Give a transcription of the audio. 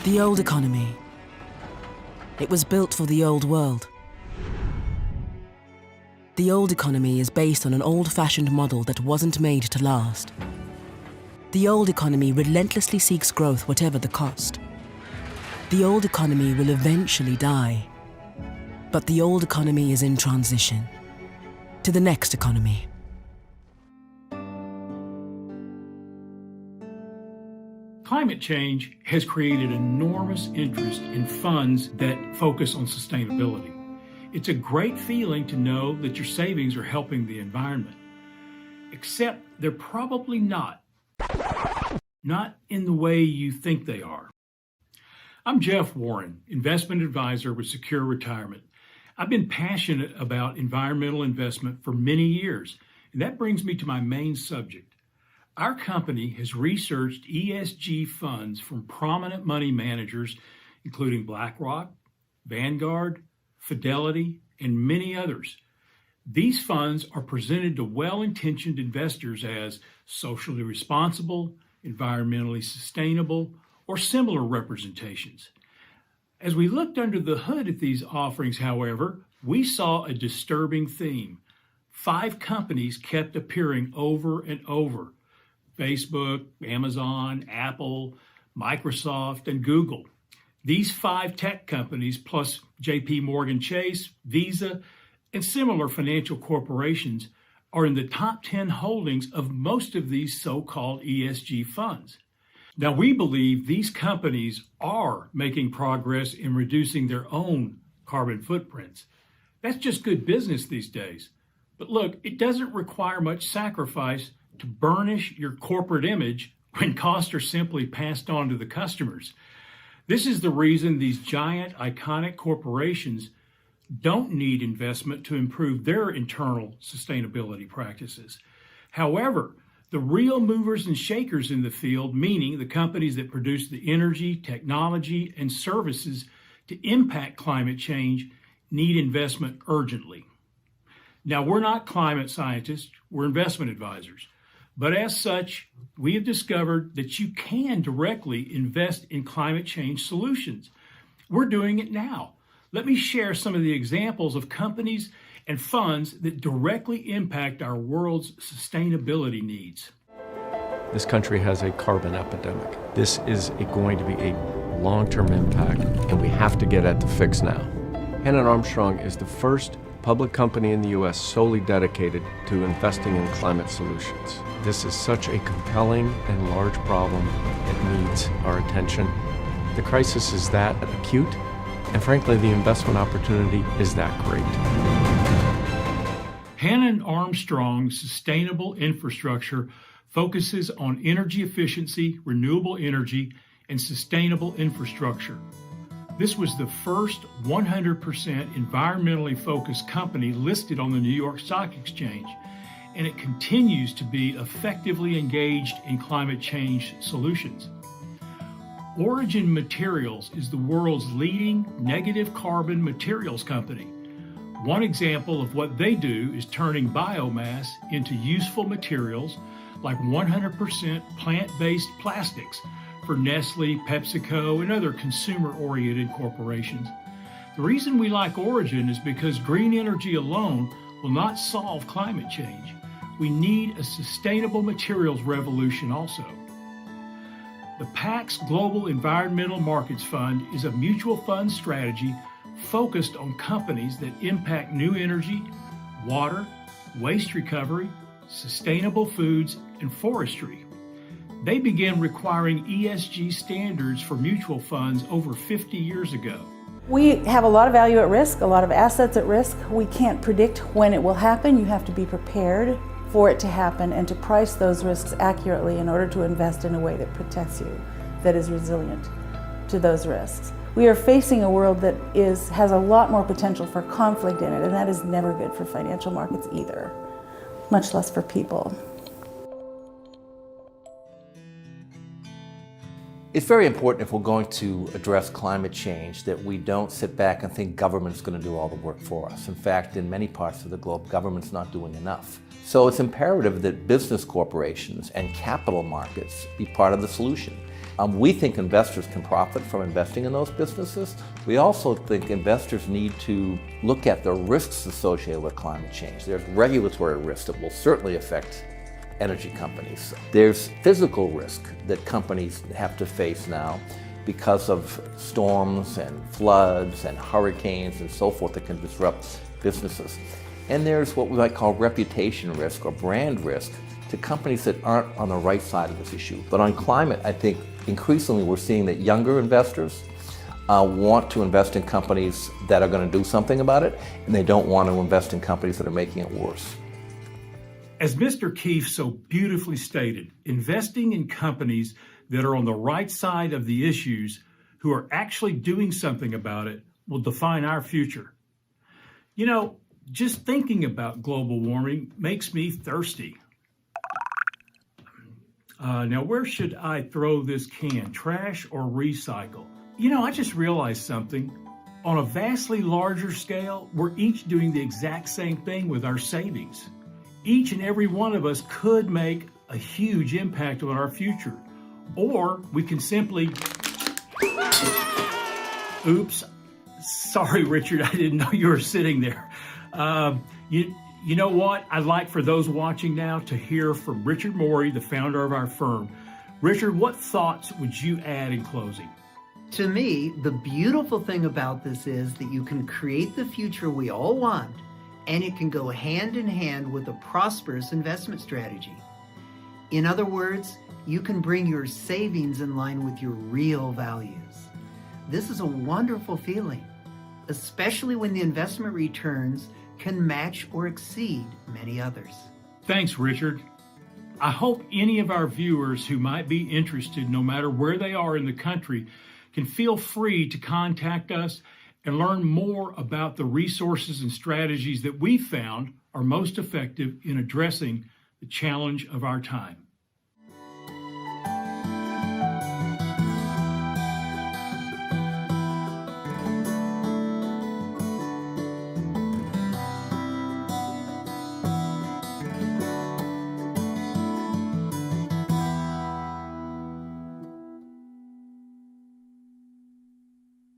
The old economy. It was built for the old world. The old economy is based on an old-fashioned model that wasn't made to last. The old economy relentlessly seeks growth whatever the cost. The old economy will eventually die. But the old economy is in transition to the next economy. Climate change has created enormous interest in funds that focus on sustainability. It's a great feeling to know that your savings are helping the environment. Except they're probably not. Not in the way you think they are. I'm Jeff Warren, investment advisor with Secure Retirement. I've been passionate about environmental investment for many years, and that brings me to my main subject. Our company has researched ESG funds from prominent money managers, including BlackRock, Vanguard, Fidelity, and many others. These funds are presented to well-intentioned investors as socially responsible, environmentally sustainable, or similar representations. As we looked under the hood at these offerings, however, we saw a disturbing theme. 5 companies kept appearing over and over: Facebook, Amazon, Apple, Microsoft, and Google. These 5 tech companies, plus JP Morgan Chase, Visa, and similar financial corporations, are in the top 10 holdings of most of these so-called ESG funds. Now, we believe these companies are making progress in reducing their own carbon footprints. That's just good business these days. But look, it doesn't require much sacrifice to burnish your corporate image when costs are simply passed on to the customers. This is the reason these giant, iconic corporations don't need investment to improve their internal sustainability practices. However, the real movers and shakers in the field, meaning the companies that produce the energy, technology, and services to impact climate change, need investment urgently. Now, we're not climate scientists, we're investment advisors. But as such, we have discovered that you can directly invest in climate change solutions. We're doing it now. Let me share some of the examples of companies and funds that directly impact our world's sustainability needs. This country has a carbon epidemic. This is going to be a long-term impact, and we have to get at the fix now. Hannon Armstrong is the first public company in the U.S. solely dedicated to investing in climate solutions. This is such a compelling and large problem. It needs our attention. The crisis is that acute, and frankly, the investment opportunity is that great. Hannon Armstrong's sustainable infrastructure focuses on energy efficiency, renewable energy, and sustainable infrastructure. This was the first 100% environmentally focused company listed on the New York Stock Exchange, and it continues to be effectively engaged in climate change solutions. Origin Materials is the world's leading negative carbon materials company. One example of what they do is turning biomass into useful materials like 100% plant-based plastics for Nestle, PepsiCo, and other consumer-oriented corporations. The reason we like Origin is because green energy alone will not solve climate change. We need a sustainable materials revolution also. The PAX Global Environmental Markets Fund is a mutual fund strategy focused on companies that impact new energy, water, waste recovery, sustainable foods, and forestry. They began requiring ESG standards for mutual funds over 50 years ago. We have a lot of value at risk, a lot of assets at risk. We can't predict when it will happen. You have to be prepared for it to happen and to price those risks accurately in order to invest in a way that protects you, that is resilient to those risks. We are facing a world that has a lot more potential for conflict in it, and that is never good for financial markets either, much less for people. It's very important if we're going to address climate change that we don't sit back and think government's going to do all the work for us. In fact, in many parts of the globe, government's not doing enough. So it's imperative that business corporations and capital markets be part of the solution. We think investors can profit from investing in those businesses. We also think investors need to look at the risks associated with climate change. There's regulatory risks that will certainly affect energy companies. There's physical risk that companies have to face now because of storms and floods and hurricanes and so forth that can disrupt businesses. And there's what we might call reputation risk or brand risk to companies that aren't on the right side of this issue. But on climate, I think increasingly we're seeing that younger investors want to invest in companies that are going to do something about it, and they don't want to invest in companies that are making it worse. As Mr. Keefe so beautifully stated, investing in companies that are on the right side of the issues, who are actually doing something about it, will define our future. You know, just thinking about global warming makes me thirsty. Now, where should I throw this can, trash or recycle? You know, I just realized something. On a vastly larger scale, we're each doing the exact same thing with our savings. Each and every one of us could make a huge impact on our future. Or we can simply, oops, sorry, Richard, I didn't know you were sitting there. You know what? I'd like for those watching now to hear from Richard Morey, the founder of our firm. Richard, what thoughts would you add in closing? To me, the beautiful thing about this is that you can create the future we all want, and it can go hand in hand with a prosperous investment strategy. In other words, you can bring your savings in line with your real values. This is a wonderful feeling, especially when the investment returns can match or exceed many others. Thanks, Richard. I hope any of our viewers who might be interested, no matter where they are in the country, can feel free to contact us and learn more about the resources and strategies that we found are most effective in addressing the challenge of our time.